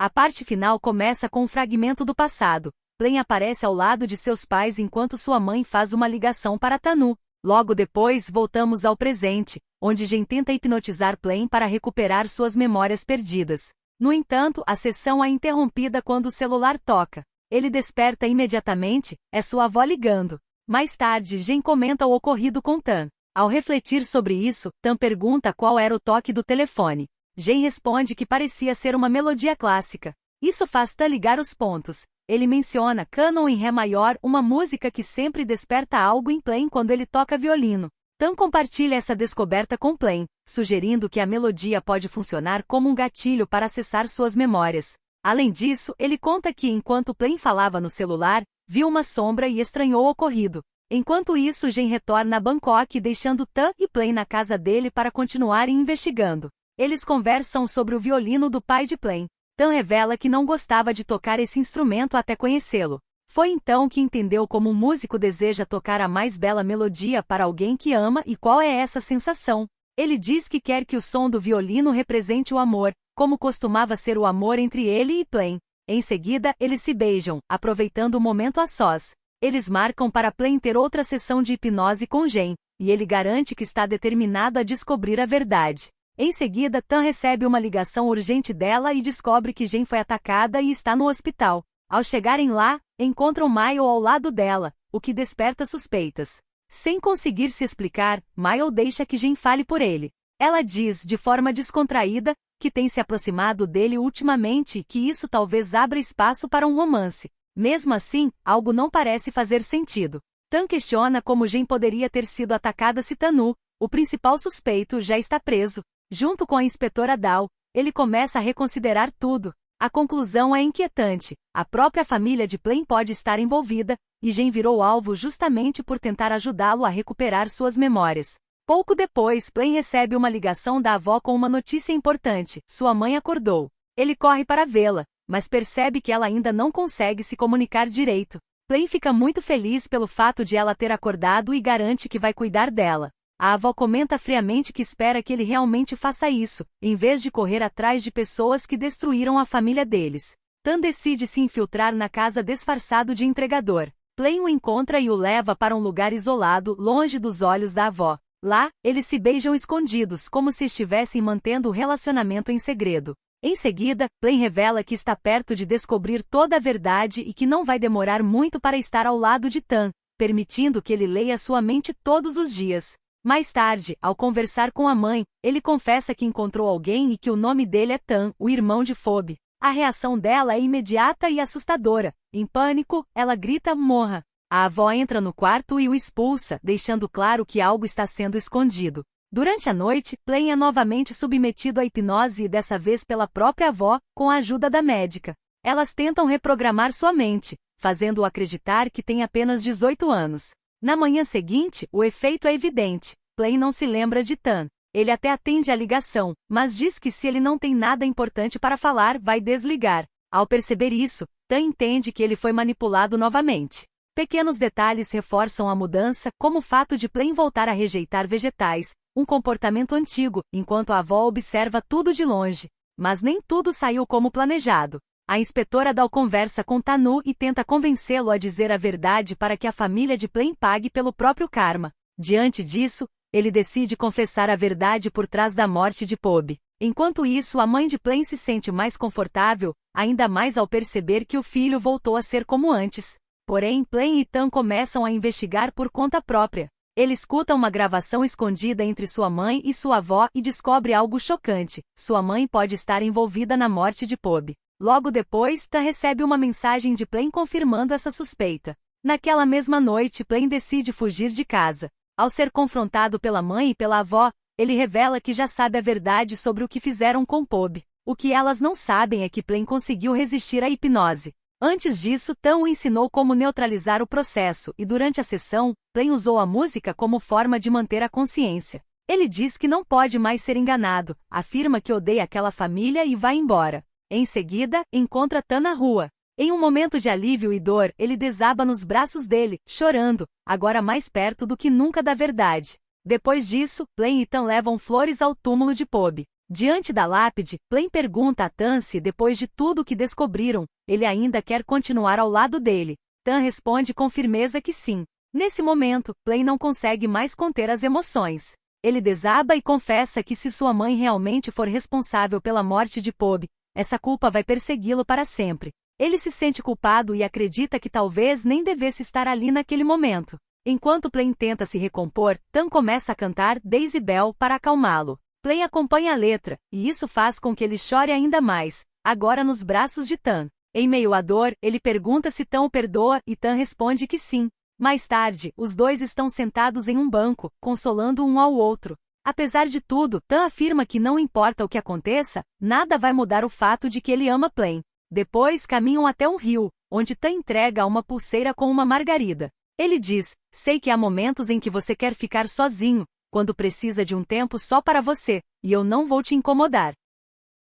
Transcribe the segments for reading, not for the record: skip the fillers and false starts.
A parte final começa com um fragmento do passado. Plen aparece ao lado de seus pais enquanto sua mãe faz uma ligação para Tanu. Logo depois, voltamos ao presente, onde Jen tenta hipnotizar Plen para recuperar suas memórias perdidas. No entanto, a sessão é interrompida quando o celular toca. Ele desperta imediatamente, é sua avó ligando. Mais tarde, Jen comenta o ocorrido com Tan. Ao refletir sobre isso, Tan pergunta qual era o toque do telefone. Jen responde que parecia ser uma melodia clássica. Isso faz Tan ligar os pontos. Ele menciona Canon em Ré maior, uma música que sempre desperta algo em Plen quando ele toca violino. Tan compartilha essa descoberta com Plen, sugerindo que a melodia pode funcionar como um gatilho para acessar suas memórias. Além disso, ele conta que enquanto Plen falava no celular, viu uma sombra e estranhou o ocorrido. Enquanto isso, Jen retorna a Bangkok deixando Tan e Plen na casa dele para continuarem investigando. Eles conversam sobre o violino do pai de Plen. Tan revela que não gostava de tocar esse instrumento até conhecê-lo. Foi então que entendeu como um músico deseja tocar a mais bela melodia para alguém que ama e qual é essa sensação. Ele diz que quer que o som do violino represente o amor, como costumava ser o amor entre ele e Plen. Em seguida, eles se beijam, aproveitando o momento a sós. Eles marcam para Plen ter outra sessão de hipnose com Jen, e ele garante que está determinado a descobrir a verdade. Em seguida, Tan recebe uma ligação urgente dela e descobre que Jen foi atacada e está no hospital. Ao chegarem lá, encontram Mayo ao lado dela, o que desperta suspeitas. Sem conseguir se explicar, Mayo deixa que Jen fale por ele. Ela diz, de forma descontraída, que tem se aproximado dele ultimamente e que isso talvez abra espaço para um romance. Mesmo assim, algo não parece fazer sentido. Tan questiona como Jen poderia ter sido atacada se Tanu, o principal suspeito, já está preso. Junto com a inspetora Dao, ele começa a reconsiderar tudo. A conclusão é inquietante. A própria família de Plen pode estar envolvida, e Jen virou alvo justamente por tentar ajudá-lo a recuperar suas memórias. Pouco depois, Plen recebe uma ligação da avó com uma notícia importante. Sua mãe acordou. Ele corre para vê-la, mas percebe que ela ainda não consegue se comunicar direito. Plen fica muito feliz pelo fato de ela ter acordado e garante que vai cuidar dela. A avó comenta friamente que espera que ele realmente faça isso, em vez de correr atrás de pessoas que destruíram a família deles. Tan decide se infiltrar na casa disfarçado de entregador. Plen o encontra e o leva para um lugar isolado, longe dos olhos da avó. Lá, eles se beijam escondidos, como se estivessem mantendo o relacionamento em segredo. Em seguida, Plen revela que está perto de descobrir toda a verdade e que não vai demorar muito para estar ao lado de Tan, permitindo que ele leia sua mente todos os dias. Mais tarde, ao conversar com a mãe, ele confessa que encontrou alguém e que o nome dele é Tan, o irmão de Phoebe. A reação dela é imediata e assustadora. Em pânico, ela grita "morra". A avó entra no quarto e o expulsa, deixando claro que algo está sendo escondido. Durante a noite, Plen é novamente submetido à hipnose e dessa vez pela própria avó, com a ajuda da médica. Elas tentam reprogramar sua mente, fazendo-o acreditar que tem apenas 18 anos. Na manhã seguinte, o efeito é evidente. Plen não se lembra de Tan. Ele até atende a ligação, mas diz que se ele não tem nada importante para falar, vai desligar. Ao perceber isso, Tan entende que ele foi manipulado novamente. Pequenos detalhes reforçam a mudança, como o fato de Plen voltar a rejeitar vegetais, um comportamento antigo, enquanto a avó observa tudo de longe. Mas nem tudo saiu como planejado. A inspetora Dao conversa com Tanu e tenta convencê-lo a dizer a verdade para que a família de Plen pague pelo próprio karma. Diante disso, ele decide confessar a verdade por trás da morte de Phoebe. Enquanto isso, a mãe de Plen se sente mais confortável, ainda mais ao perceber que o filho voltou a ser como antes. Porém, Plen e Tan começam a investigar por conta própria. Ele escuta uma gravação escondida entre sua mãe e sua avó e descobre algo chocante. Sua mãe pode estar envolvida na morte de Phoebe. Logo depois, Tan recebe uma mensagem de Plen confirmando essa suspeita. Naquela mesma noite, Plen decide fugir de casa. Ao ser confrontado pela mãe e pela avó, ele revela que já sabe a verdade sobre o que fizeram com Phoebe. O que elas não sabem é que Plen conseguiu resistir à hipnose. Antes disso, Tan o ensinou como neutralizar o processo e durante a sessão, Plen usou a música como forma de manter a consciência. Ele diz que não pode mais ser enganado, afirma que odeia aquela família e vai embora. Em seguida, encontra Tan na rua. Em um momento de alívio e dor, ele desaba nos braços dele, chorando, agora mais perto do que nunca da verdade. Depois disso, Plen e Tan levam flores ao túmulo de Phoebe. Diante da lápide, Plain pergunta a Tan se, depois de tudo o que descobriram, ele ainda quer continuar ao lado dele. Tan responde com firmeza que sim. Nesse momento, Plain não consegue mais conter as emoções. Ele desaba e confessa que se sua mãe realmente for responsável pela morte de Pob, essa culpa vai persegui-lo para sempre. Ele se sente culpado e acredita que talvez nem devesse estar ali naquele momento. Enquanto Plain tenta se recompor, Tan começa a cantar Daisy Bell para acalmá-lo. Plain acompanha a letra, e isso faz com que ele chore ainda mais, agora nos braços de Tan. Em meio à dor, ele pergunta se Tan o perdoa e Tan responde que sim. Mais tarde, os dois estão sentados em um banco, consolando um ao outro. Apesar de tudo, Tan afirma que não importa o que aconteça, nada vai mudar o fato de que ele ama Plain. Depois caminham até um rio, onde Tan entrega uma pulseira com uma margarida. Ele diz, sei que há momentos em que você quer ficar sozinho, quando precisa de um tempo só para você, e eu não vou te incomodar.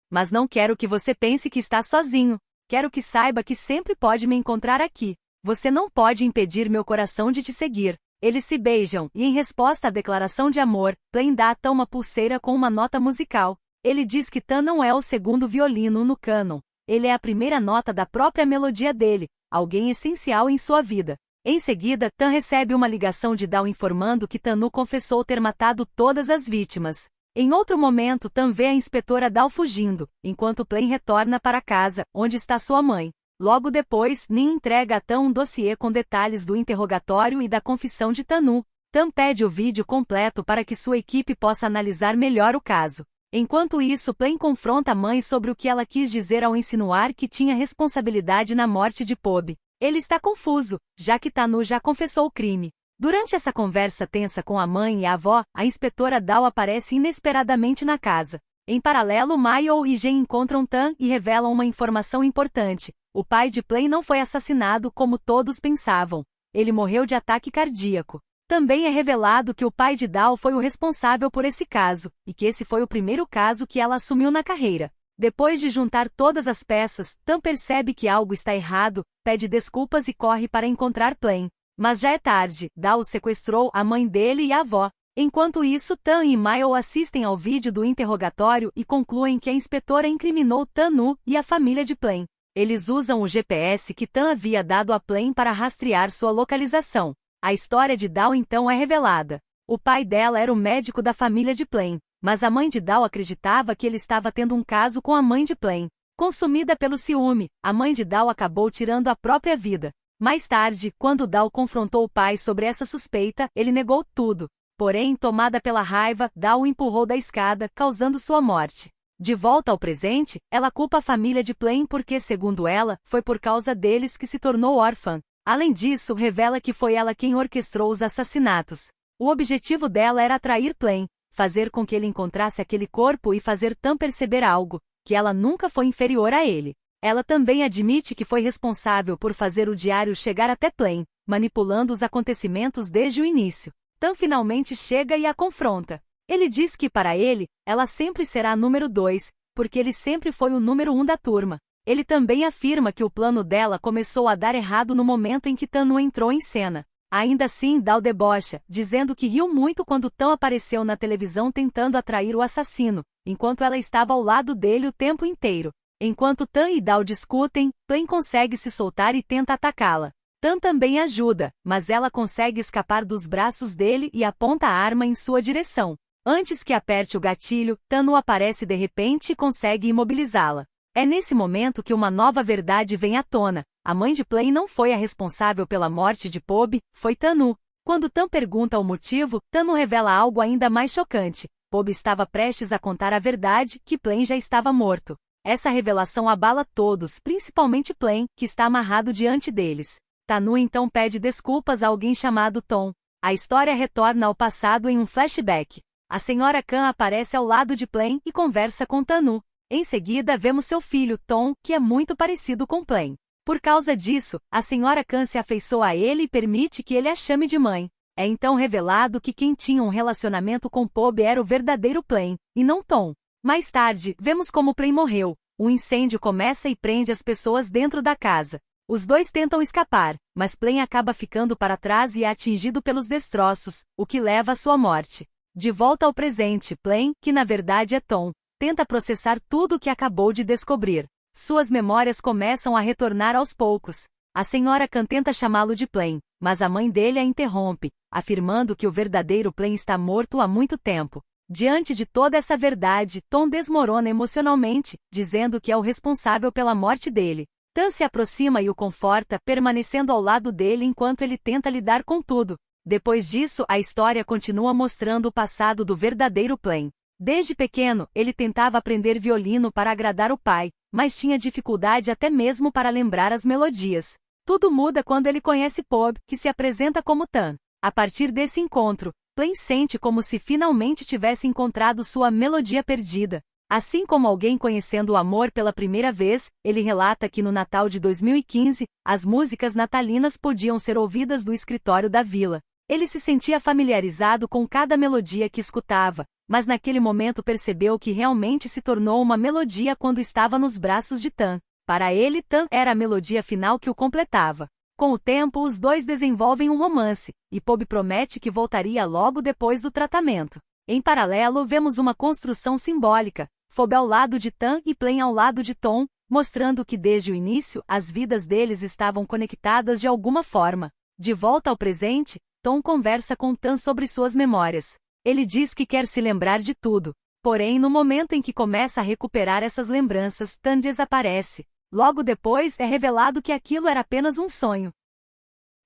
Mas não quero que você pense que está sozinho. Quero que saiba que sempre pode me encontrar aqui. Você não pode impedir meu coração de te seguir. Eles se beijam, e em resposta à declaração de amor, Plain dá a Tan uma pulseira com uma nota musical. Ele diz que Tan não é o segundo violino no cânon. Ele é a primeira nota da própria melodia dele, alguém essencial em sua vida. Em seguida, Tan recebe uma ligação de Dal informando que Tanu confessou ter matado todas as vítimas. Em outro momento, Tan vê a inspetora Dal fugindo, enquanto Plain retorna para casa, onde está sua mãe. Logo depois, Nin entrega a Tan um dossiê com detalhes do interrogatório e da confissão de Tanu. Tan pede o vídeo completo para que sua equipe possa analisar melhor o caso. Enquanto isso, Plain confronta a mãe sobre o que ela quis dizer ao insinuar que tinha responsabilidade na morte de Pob. Ele está confuso, já que Tanu já confessou o crime. Durante essa conversa tensa com a mãe e a avó, a inspetora Dal aparece inesperadamente na casa. Em paralelo, Mayo e Jen encontram Tan e revelam uma informação importante. O pai de Plain não foi assassinado como todos pensavam. Ele morreu de ataque cardíaco. Também é revelado que o pai de Dal foi o responsável por esse caso, e que esse foi o primeiro caso que ela assumiu na carreira. Depois de juntar todas as peças, Tan percebe que algo está errado, pede desculpas e corre para encontrar Plain. Mas já é tarde, Dal sequestrou a mãe dele e a avó. Enquanto isso, Tan e Mayo assistem ao vídeo do interrogatório e concluem que a inspetora incriminou Tanu e a família de Plain. Eles usam o GPS que Tan havia dado a Plain para rastrear sua localização. A história de Dal então é revelada. O pai dela era o médico da família de Plain, mas a mãe de Dal acreditava que ele estava tendo um caso com a mãe de Plain. Consumida pelo ciúme, a mãe de Dal acabou tirando a própria vida. Mais tarde, quando Dal confrontou o pai sobre essa suspeita, ele negou tudo. Porém, tomada pela raiva, Dal o empurrou da escada, causando sua morte. De volta ao presente, ela culpa a família de Plain porque, segundo ela, foi por causa deles que se tornou órfã. Além disso, revela que foi ela quem orquestrou os assassinatos. O objetivo dela era atrair Plain, fazer com que ele encontrasse aquele corpo e fazer Tan perceber algo, que ela nunca foi inferior a ele. Ela também admite que foi responsável por fazer o diário chegar até Plain, manipulando os acontecimentos desde o início. Tan finalmente chega e a confronta. Ele diz que para ele, ela sempre será a número 2, porque ele sempre foi o número 1 da turma. Ele também afirma que o plano dela começou a dar errado no momento em que Tanu entrou em cena. Ainda assim, Dal debocha, dizendo que riu muito quando Tan apareceu na televisão tentando atrair o assassino, enquanto ela estava ao lado dele o tempo inteiro. Enquanto Tan e Dal discutem, Plain consegue se soltar e tenta atacá-la. Tan também ajuda, mas ela consegue escapar dos braços dele e aponta a arma em sua direção. Antes que aperte o gatilho, Tanu aparece de repente e consegue imobilizá-la. É nesse momento que uma nova verdade vem à tona. A mãe de Plain não foi a responsável pela morte de Pob, foi Tanu. Quando Tan pergunta o motivo, Tanu revela algo ainda mais chocante. Pob estava prestes a contar a verdade, que Plain já estava morto. Essa revelação abala todos, principalmente Plain, que está amarrado diante deles. Tanu então pede desculpas a alguém chamado Tom. A história retorna ao passado em um flashback. A senhora Khan aparece ao lado de Plain e conversa com Tanu. Em seguida vemos seu filho, Tom, que é muito parecido com Plain. Por causa disso, a senhora Khan se afeiçoa a ele e permite que ele a chame de mãe. É então revelado que quem tinha um relacionamento com Pob era o verdadeiro Plain, e não Tom. Mais tarde, vemos como Plain morreu. Um incêndio começa e prende as pessoas dentro da casa. Os dois tentam escapar, mas Plain acaba ficando para trás e é atingido pelos destroços, o que leva à sua morte. De volta ao presente, Plain, que na verdade é Tom, tenta processar tudo o que acabou de descobrir. Suas memórias começam a retornar aos poucos. A senhora Khan tenta chamá-lo de Plain, mas a mãe dele a interrompe, afirmando que o verdadeiro Plain está morto há muito tempo. Diante de toda essa verdade, Tom desmorona emocionalmente, dizendo que é o responsável pela morte dele. Tan se aproxima e o conforta, permanecendo ao lado dele enquanto ele tenta lidar com tudo. Depois disso, a história continua mostrando o passado do verdadeiro Plain. Desde pequeno, ele tentava aprender violino para agradar o pai, mas tinha dificuldade até mesmo para lembrar as melodias. Tudo muda quando ele conhece Pob, que se apresenta como Tan. A partir desse encontro, Plain sente como se finalmente tivesse encontrado sua melodia perdida. Assim como alguém conhecendo o amor pela primeira vez, ele relata que no Natal de 2015, as músicas natalinas podiam ser ouvidas do escritório da vila. Ele se sentia familiarizado com cada melodia que escutava, mas naquele momento percebeu que realmente se tornou uma melodia quando estava nos braços de Tan. Para ele, Tan era a melodia final que o completava. Com o tempo, os dois desenvolvem um romance, e Pob promete que voltaria logo depois do tratamento. Em paralelo, vemos uma construção simbólica, Pob ao lado de Tan e Plain ao lado de Tom, mostrando que desde o início, as vidas deles estavam conectadas de alguma forma. De volta ao presente, Tom conversa com Tan sobre suas memórias. Ele diz que quer se lembrar de tudo. Porém, no momento em que começa a recuperar essas lembranças, Tan desaparece. Logo depois, é revelado que aquilo era apenas um sonho.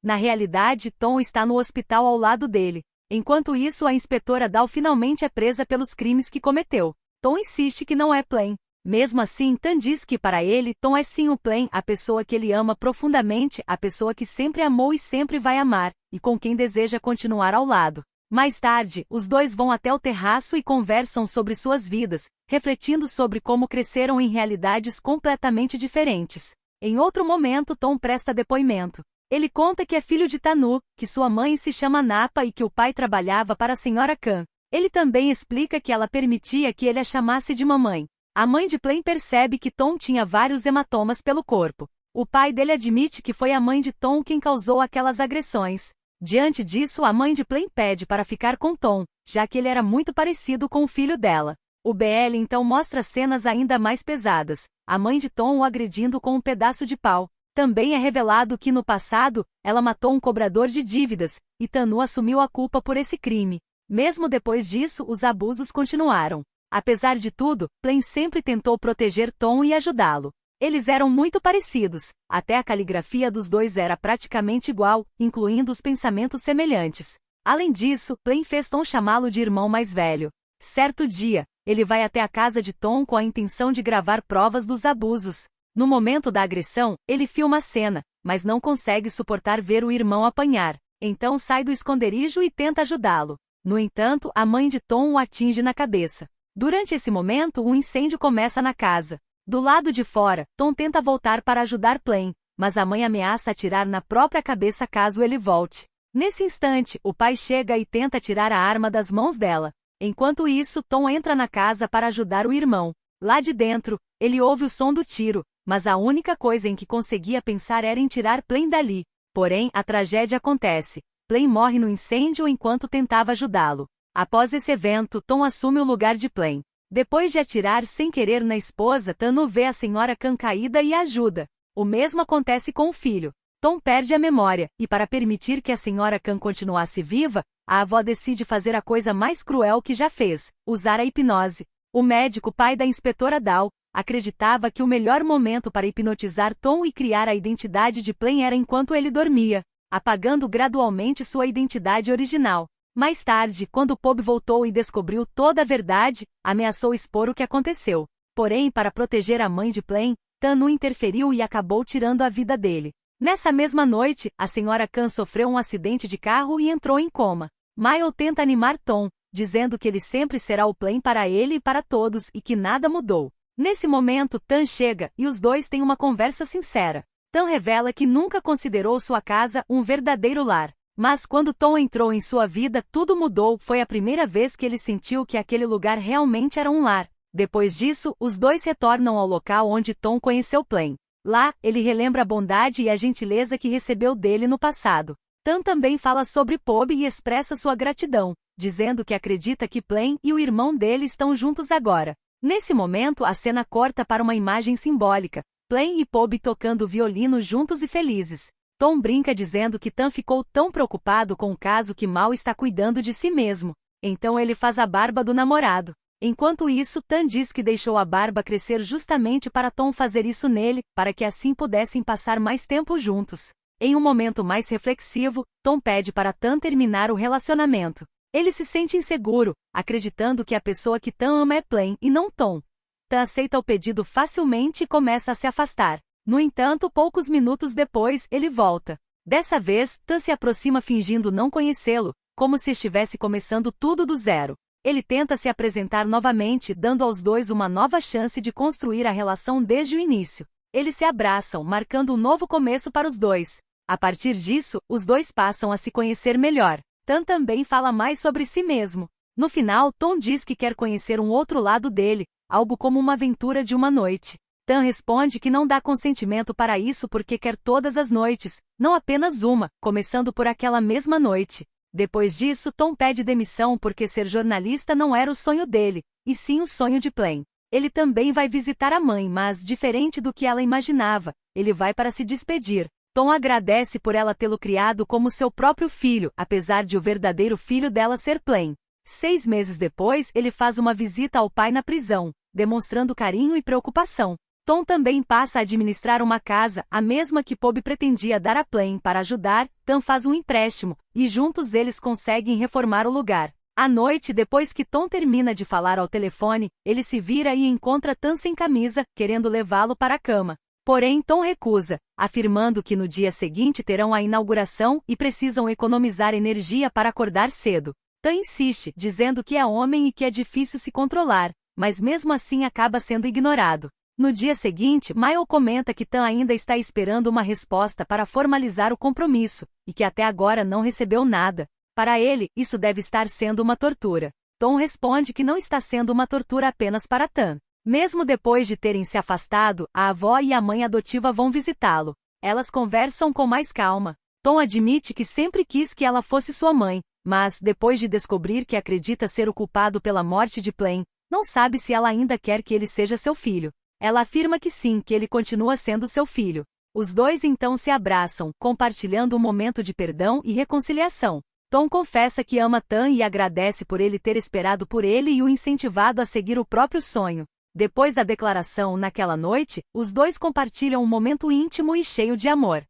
Na realidade, Tom está no hospital ao lado dele. Enquanto isso, a inspetora Dahl finalmente é presa pelos crimes que cometeu. Tom insiste que não é Plain. Mesmo assim, Tan diz que para ele, Tom é sim o Plain, a pessoa que ele ama profundamente, a pessoa que sempre amou e sempre vai amar, e com quem deseja continuar ao lado. Mais tarde, os dois vão até o terraço e conversam sobre suas vidas, refletindo sobre como cresceram em realidades completamente diferentes. Em outro momento, Tom presta depoimento. Ele conta que é filho de Tanu, que sua mãe se chama Napa e que o pai trabalhava para a senhora Khan. Ele também explica que ela permitia que ele a chamasse de mamãe. A mãe de Plain percebe que Tom tinha vários hematomas pelo corpo. O pai dele admite que foi a mãe de Tom quem causou aquelas agressões. Diante disso, a mãe de Plain pede para ficar com Tom, já que ele era muito parecido com o filho dela. O BL então mostra cenas ainda mais pesadas, a mãe de Tom o agredindo com um pedaço de pau. Também é revelado que no passado, ela matou um cobrador de dívidas, e Tanu assumiu a culpa por esse crime. Mesmo depois disso, os abusos continuaram. Apesar de tudo, Plain sempre tentou proteger Tom e ajudá-lo. Eles eram muito parecidos, até a caligrafia dos dois era praticamente igual, incluindo os pensamentos semelhantes. Além disso, Plain fez Tom chamá-lo de irmão mais velho. Certo dia, ele vai até a casa de Tom com a intenção de gravar provas dos abusos. No momento da agressão, ele filma a cena, mas não consegue suportar ver o irmão apanhar. Então sai do esconderijo e tenta ajudá-lo. No entanto, a mãe de Tom o atinge na cabeça. Durante esse momento, um incêndio começa na casa. Do lado de fora, Tom tenta voltar para ajudar Plain, mas a mãe ameaça atirar na própria cabeça caso ele volte. Nesse instante, o pai chega e tenta tirar a arma das mãos dela. Enquanto isso, Tom entra na casa para ajudar o irmão. Lá de dentro, ele ouve o som do tiro, mas a única coisa em que conseguia pensar era em tirar Plain dali. Porém, a tragédia acontece. Plain morre no incêndio enquanto tentava ajudá-lo. Após esse evento, Tom assume o lugar de Plain. Depois de atirar sem querer na esposa, Tanu vê a senhora Khan caída e a ajuda. O mesmo acontece com o filho. Tom perde a memória, e para permitir que a senhora Khan continuasse viva, a avó decide fazer a coisa mais cruel que já fez, usar a hipnose. O médico, pai da inspetora Dahl, acreditava que o melhor momento para hipnotizar Tom e criar a identidade de Plain era enquanto ele dormia, apagando gradualmente sua identidade original. Mais tarde, quando Pob voltou e descobriu toda a verdade, ameaçou expor o que aconteceu. Porém, para proteger a mãe de Plain, Tanu interferiu e acabou tirando a vida dele. Nessa mesma noite, a senhora Khan sofreu um acidente de carro e entrou em coma. Mile tenta animar Tom, dizendo que ele sempre será o Plain para ele e para todos e que nada mudou. Nesse momento, Tan chega e os dois têm uma conversa sincera. Tan revela que nunca considerou sua casa um verdadeiro lar. Mas quando Tom entrou em sua vida, tudo mudou. Foi a primeira vez que ele sentiu que aquele lugar realmente era um lar. Depois disso, os dois retornam ao local onde Tom conheceu Plain. Lá, ele relembra a bondade e a gentileza que recebeu dele no passado. Tan também fala sobre Pob e expressa sua gratidão, dizendo que acredita que Plain e o irmão dele estão juntos agora. Nesse momento, a cena corta para uma imagem simbólica, Plain e Pobe tocando violino juntos e felizes. Tom brinca dizendo que Tan ficou tão preocupado com o caso que mal está cuidando de si mesmo. Então ele faz a barba do namorado. Enquanto isso, Tan diz que deixou a barba crescer justamente para Tom fazer isso nele, para que assim pudessem passar mais tempo juntos. Em um momento mais reflexivo, Tom pede para Tan terminar o relacionamento. Ele se sente inseguro, acreditando que a pessoa que Tan ama é Plain e não Tom. Tan aceita o pedido facilmente e começa a se afastar. No entanto, poucos minutos depois, ele volta. Dessa vez, Tan se aproxima fingindo não conhecê-lo, como se estivesse começando tudo do zero. Ele tenta se apresentar novamente, dando aos dois uma nova chance de construir a relação desde o início. Eles se abraçam, marcando um novo começo para os dois. A partir disso, os dois passam a se conhecer melhor. Tan também fala mais sobre si mesmo. No final, Tom diz que quer conhecer um outro lado dele, algo como uma aventura de uma noite. Tan responde que não dá consentimento para isso porque quer todas as noites, não apenas uma, começando por aquela mesma noite. Depois disso, Tom pede demissão porque ser jornalista não era o sonho dele, e sim o sonho de Plain. Ele também vai visitar a mãe, mas, diferente do que ela imaginava, ele vai para se despedir. Tom agradece por ela tê-lo criado como seu próprio filho, apesar de o verdadeiro filho dela ser Plain. 6 meses depois, ele faz uma visita ao pai na prisão, demonstrando carinho e preocupação. Tom também passa a administrar uma casa, a mesma que Pobe pretendia dar a Plain para ajudar. Tan faz um empréstimo, e juntos eles conseguem reformar o lugar. À noite, depois que Tom termina de falar ao telefone, ele se vira e encontra Tan sem camisa, querendo levá-lo para a cama. Porém, Tom recusa, afirmando que no dia seguinte terão a inauguração e precisam economizar energia para acordar cedo. Tan insiste, dizendo que é homem e que é difícil se controlar, mas mesmo assim acaba sendo ignorado. No dia seguinte, Mile comenta que Tan ainda está esperando uma resposta para formalizar o compromisso, e que até agora não recebeu nada. Para ele, isso deve estar sendo uma tortura. Tom responde que não está sendo uma tortura apenas para Tan. Mesmo depois de terem se afastado, a avó e a mãe adotiva vão visitá-lo. Elas conversam com mais calma. Tom admite que sempre quis que ela fosse sua mãe, mas, depois de descobrir que acredita ser o culpado pela morte de Plain, não sabe se ela ainda quer que ele seja seu filho. Ela afirma que sim, que ele continua sendo seu filho. Os dois então se abraçam, compartilhando um momento de perdão e reconciliação. Tom confessa que ama Tan e agradece por ele ter esperado por ele e o incentivado a seguir o próprio sonho. Depois da declaração naquela noite, os dois compartilham um momento íntimo e cheio de amor.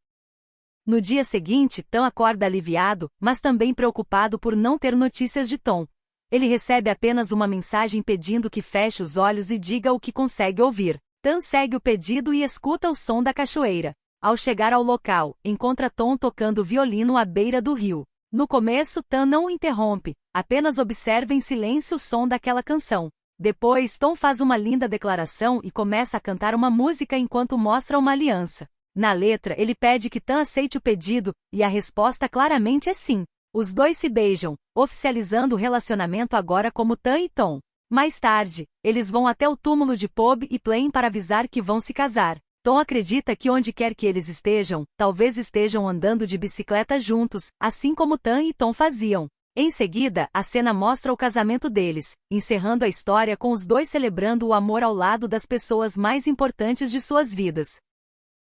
No dia seguinte, Tan acorda aliviado, mas também preocupado por não ter notícias de Tom. Ele recebe apenas uma mensagem pedindo que feche os olhos e diga o que consegue ouvir. Tan segue o pedido e escuta o som da cachoeira. Ao chegar ao local, encontra Tom tocando violino à beira do rio. No começo, Tan não o interrompe, apenas observa em silêncio o som daquela canção. Depois, Tom faz uma linda declaração e começa a cantar uma música enquanto mostra uma aliança. Na letra, ele pede que Tan aceite o pedido, e a resposta claramente é sim. Os dois se beijam, oficializando o relacionamento agora como Tan e Tom. Mais tarde, eles vão até o túmulo de Pobe e Plain para avisar que vão se casar. Tom acredita que onde quer que eles estejam, talvez estejam andando de bicicleta juntos, assim como Tan e Tom faziam. Em seguida, a cena mostra o casamento deles, encerrando a história com os dois celebrando o amor ao lado das pessoas mais importantes de suas vidas.